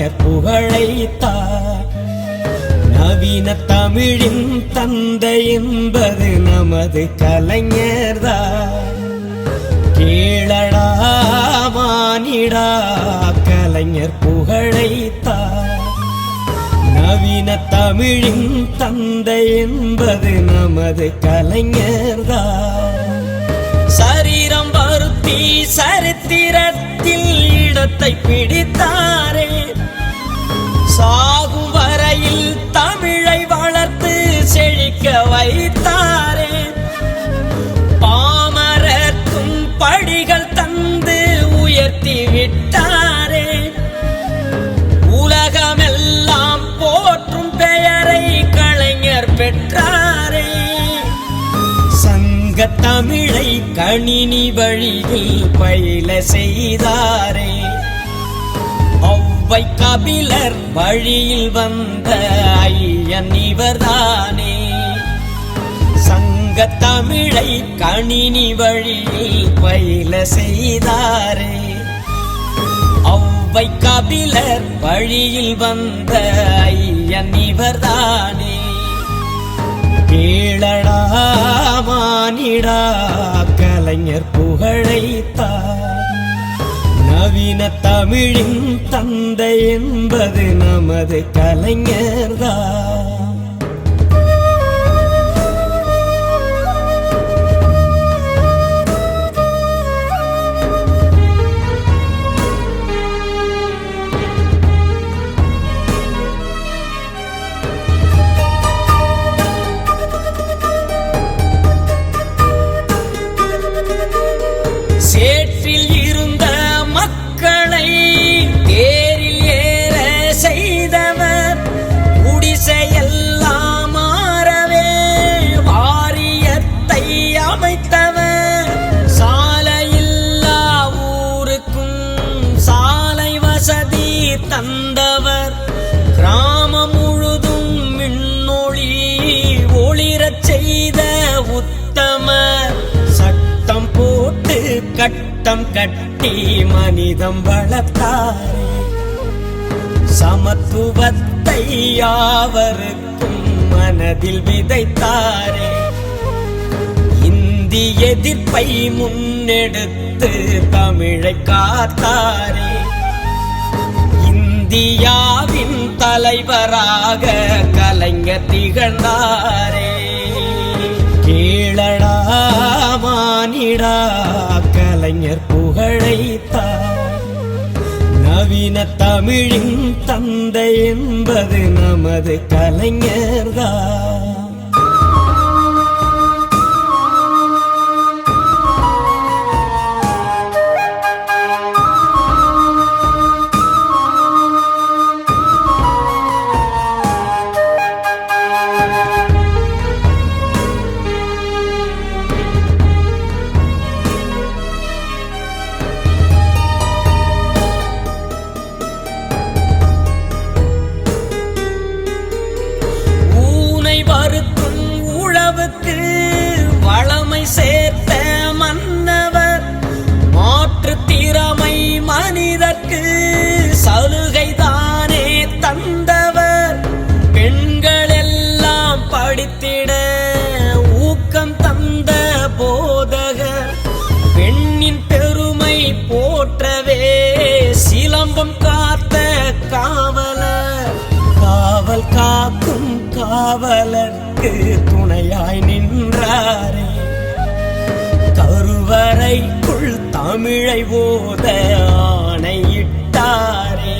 கலைஞர் புகழைத்தார். நவீன தமிழின் தந்தை என்பது நமது கலைஞர்தான். கேளடா மானிடா கலைஞர் புகழைத்தார். நவீன தமிழின் தந்தை என்பது நமது கலைஞர்தான். சரீரம் வருத்தி சரித்திரத்தில் இடத்தை பிடித்தாரே. சாகும் வரையில் தமிழை வளர்த்து செழிக்க வைத்தாரே. பாமரர்க்கும் படிகள் தந்து உயர்த்தி விட்டாரே. உலகமெல்லாம் போற்றும் பெயரை கலைஞர் பெற்றாரே. சங்க தமிழை கணினி வழியில் பயில செய்தாரே. ஔவை கபிலர் வழியில் வந்த ஐயன் இவர்தானே. சங்க தமிழை கணினி வழியில் பயில செய்தாரே. ஔவை கபிலர் வழியில் வந்த ஐயன் இவர்தானே. கேளடா மானிடா கலைஞர் புகழைத்தார். நவீன தமிழின் தந்தை என்பது நமது கலைஞர்தான். சேற்றில் இருந்த மக்களை தேரில் ஏற செய்தவர். குடிசையெல்லாம் மாறவே வாரியத்தை அமைத்தவர். சாலையில்லா ஊருக்கும் சாலை வசதி தந்தவர். கிராமம் முழுதும் மின்னொளி ஒளிரச் செய்த உத்தமர். சட்டம் போட்டு கட்டம் கட்டி மனிதம் வளர்த்தாரே. சமத்துவத்தை யாவருக்கும் மனதில் விதைத்தாரே. இந்தி எதிர்ப்பை முன்னெடுத்து தமிழை காத்தாரே. இந்தியாவின் தலைவராக கலைஞர் திகழ்ந்தாரே. கேளடா மானிடா கலைஞர் புகழைத்தார். நவீன தமிழின் தந்தை என்பது நமது கலைஞர்தான். வளமை சேர்த்த மன்னவர். மாற்று திறமை மனிதர்க்கு சலுகை தானே தந்தவர். பெண்கள் எல்லாம் படித்திட ஊக்கம் தந்த போதகர். பெண்ணின் பெருமை போற்றவே சிலம்பம் காத்த காவலர். காவல் காக்கும் காவலர்க்கு துணையாய் நின்றாரே. கருவறைக்குள் தமிழை ஓத ஆணையிட்டாரே.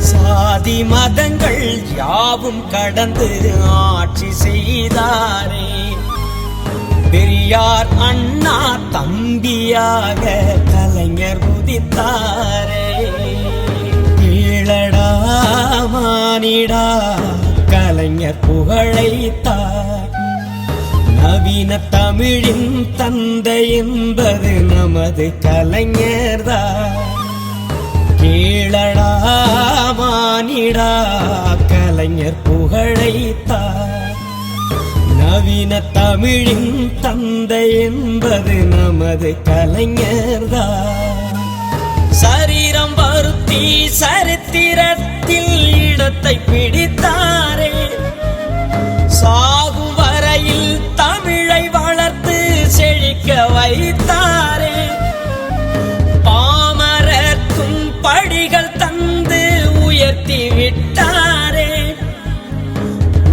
சாதி மதங்கள் யாவும் கடந்து ஆட்சி செய்தாரே. பெரியார் அண்ணா தம்பியாக கலைஞர் உதித்தாரே. கேளடா மானிடா கலைஞர் புகழைத்தார். நவீன தமிழின் தந்தை என்பது நமது கலைஞர்தான். கேளடா மானிடா கலைஞர் புகழைத்தார். நவீன தமிழின் தந்தை என்பது நமது கலைஞர்தான். சரீரம் ஒருத்தி சரித்திரத்தில் இடத்தை பிடித்தாரே. சாகும் வரையில் தமிழை வளர்த்து செழிக்க வைத்தாரே. பாமரர்க்கும் படிகள் தந்து உயர்த்தி விட்டாரே.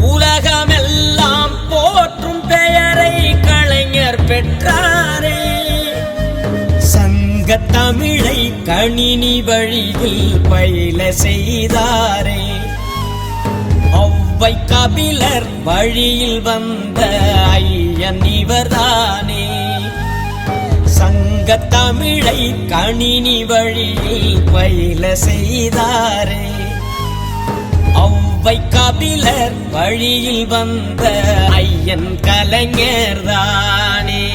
உலகமெல்லாம் போற்றும் பெயரை கலைஞர் பெற்றாரே. சங்க தமிழை கணினி வழியில் பயில செய்தாரே. ஔவை கபிலர் வழியில் வந்த ஐயன் இவர்தானே. சங்க தமிழை கணினி வழியில் பயில செய்தாரே. ஔவை கபிலர் வழியில் வந்த ஐயன் கலைஞர்தானே.